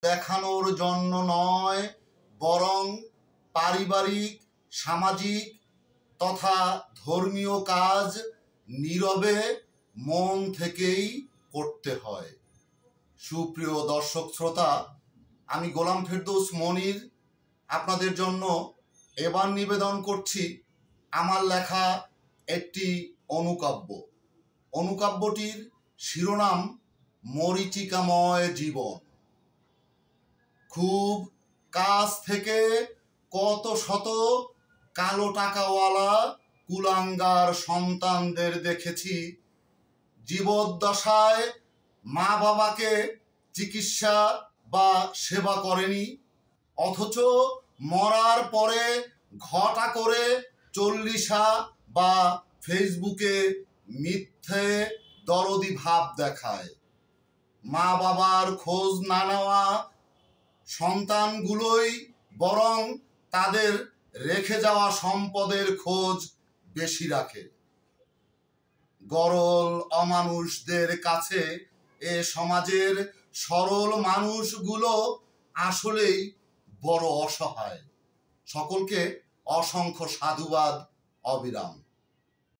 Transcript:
দেখানোর জন্য নয়, বরং পারিবারিক, সামাজিক তথা ধর্মীয় কাজ নীরবে মন থেকেই করতে হয়। সুপ্রিয় দর্শক শ্রোতা, আমি গোলাম ফেরদৌস মনির আপনাদের জন্য এবার নিবেদন করছি আমার লেখা একটি অনুকাব্য। অনুকাব্যটির শিরোনাম মরীচিকাময় জীবন। খুব কাছ থেকে কত শত কালো টাকাওয়ালা কুলাঙ্গার সন্তানদের দেখেছি জীবদ্দশায় মা বাবাকে চিকিৎসা বা সেবা করেনি, অথচ মরার পরে ঘটা করে চল্লিশা বা ফেসবুকে মিথ্যে দরদি ভাব দেখায়। মা বাবার খোঁজ না নেওয়া সন্তানগুলোই বরং তাদের রেখে যাওয়া সম্পদের খোঁজ বেশি রাখে। গরল অমানুষদের কাছে এ সমাজের সরল মানুষগুলো আসলেই বড় অসহায়। সকলকে অসংখ্য সাধুবাদ। অবিরাম।